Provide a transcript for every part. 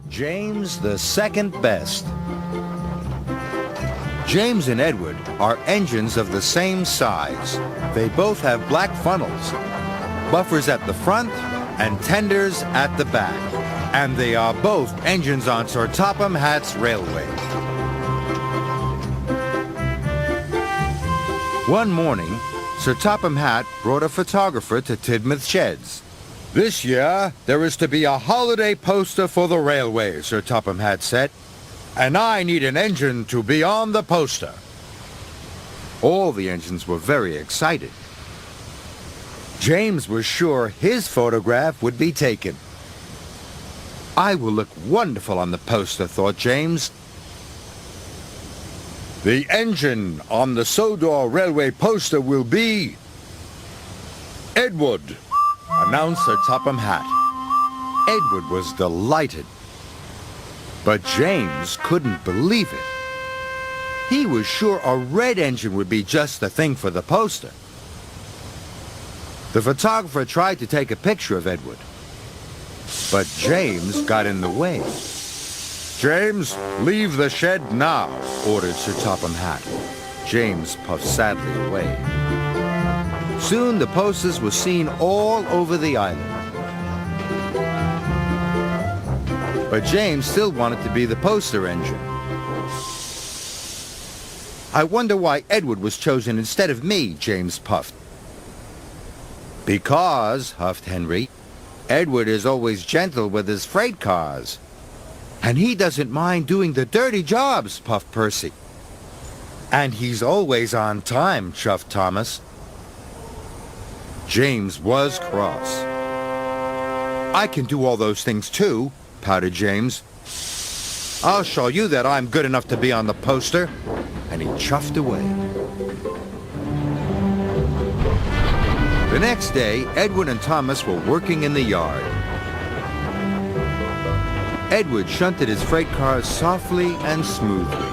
James the second best. James and Edward are engines of the same size. They both have black funnels, buffers at the front and tenders at the back. And they are both engines on Sir Topham Hatt's railway. One morning, Sir Topham Hatt brought a photographer to Tidmouth Sheds. "This year, there is to be a holiday poster for the railway," Sir Topham Hatt said, "and I need an engine to be on the poster." All the engines were very excited. James was sure his photograph would be taken. "I will look wonderful on the poster," thought James. "The engine on the Sodor Railway poster will be Edward," announced Sir Topham Hatt. Edward was delighted. But James couldn't believe it. He was sure a red engine would be just the thing for the poster. The photographer tried to take a picture of Edward, but James got in the way. "James, leave the shed now," ordered Sir Topham Hatt. James puffed sadly away. Soon the posters were seen all over the island. But James still wanted to be the poster engine. "I wonder why Edward was chosen instead of me," James puffed. "Because," huffed Henry, "Edward is always gentle with his freight cars." "And he doesn't mind doing the dirty jobs," puffed Percy. "And he's always on time," chuffed Thomas. James was cross. "I can do all those things too," pouted James. "I'll show you that I'm good enough to be on the poster." And he chuffed away. The next day, Edward and Thomas were working in the yard. Edward shunted his freight cars softly and smoothly.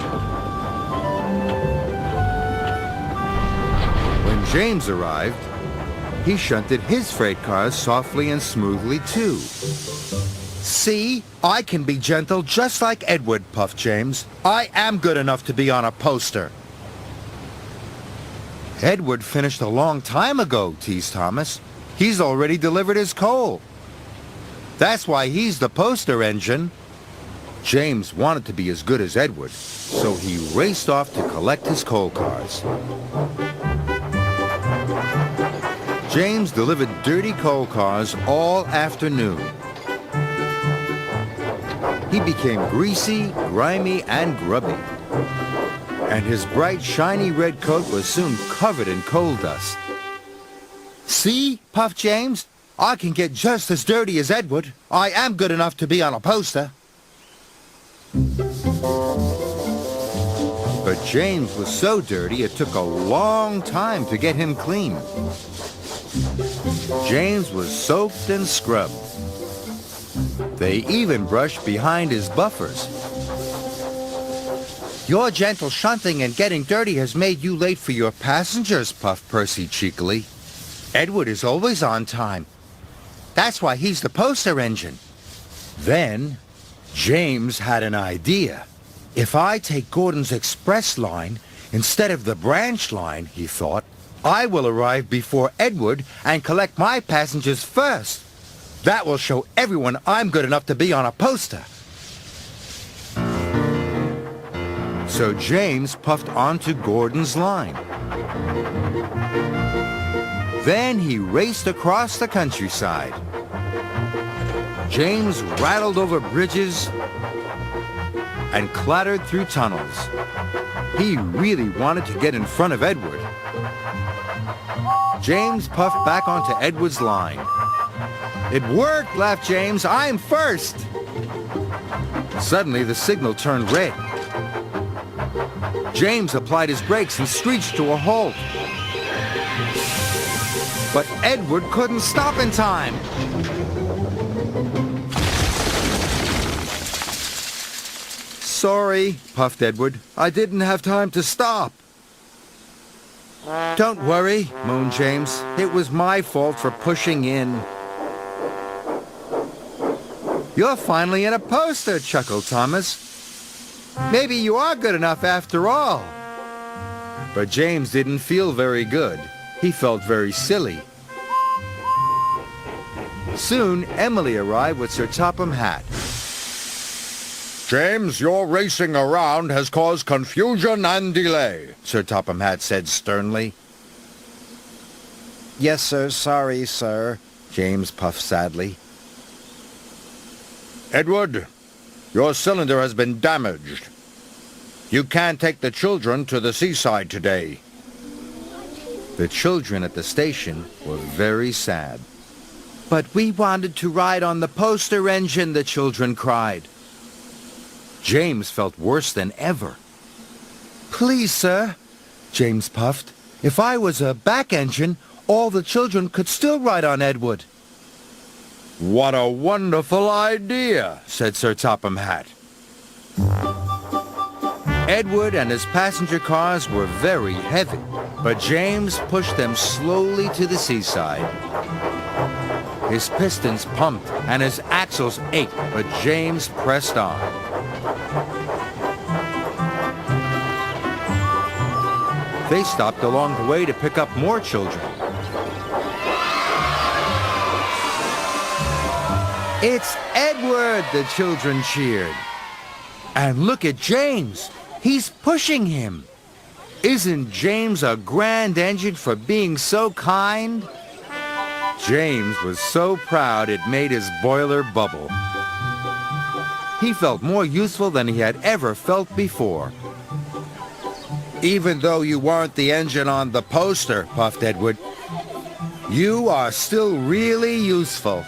When James arrived, he shunted his freight cars softly and smoothly too. "See, I can be gentle just like Edward," puffed James. "I am good enough to be on a poster." "Edward finished a long time ago," teased Thomas. "He's already delivered his coal. That's why he's the poster engine." James wanted to be as good as Edward, so he raced off to collect his coal cars. James delivered dirty coal cars all afternoon. He became greasy, grimy, and grubby. And his bright, shiny red coat was soon covered in coal dust. "See," puffed James, "I can get just as dirty as Edward. I am good enough to be on a poster." But James was so dirty it took a long time to get him clean. James was soaked and scrubbed. They even brushed behind his buffers. "Your gentle shunting and getting dirty has made you late for your passengers," puffed Percy cheekily. "Edward is always on time. That's why he's the poster engine." Then James had an idea. "If I take Gordon's express line instead of the branch line," he thought, "I will arrive before Edward and collect my passengers first. That will show everyone I'm good enough to be on a poster." So James puffed onto Gordon's line. Then he raced across the countryside. James rattled over bridges and clattered through tunnels. He really wanted to get in front of Edward. James puffed back onto Edward's line. "It worked," laughed James. "I'm first." Suddenly, the signal turned red. James applied his brakes and screeched to a halt. But Edward couldn't stop in time. "Sorry," puffed Edward. "I didn't have time to stop." "Don't worry," moaned James. "It was my fault for pushing in." You're finally in a poster, chuckled Thomas. Maybe you are good enough after all. But James didn't feel very good. He felt very silly. Soon, Emily arrived with Sir Topham Hatt. James, your racing around has caused confusion and delay, Sir Topham Hatt said sternly. Yes, sir. Sorry, sir. James puffed sadly. Edward, your cylinder has been damaged. You can't take the children to the seaside today. The children at the station were very sad. But we wanted to ride on the poster engine, the children cried. James felt worse than ever. Please, sir, James puffed. If I was a back engine, all the children could still ride on Edward. What a wonderful idea, said Sir Topham Hatt. Edward and his passenger cars were very heavy, but James pushed them slowly to the seaside. His pistons pumped and his axles ached, but James pressed on. They stopped along the way to pick up more children. It's Edward, the children cheered. And look at James. He's pushing him. Isn't James a grand engine for being so kind? James was so proud it made his boiler bubble. He felt more useful than he had ever felt before. Even though you weren't the engine on the poster, puffed Edward, you are still really useful.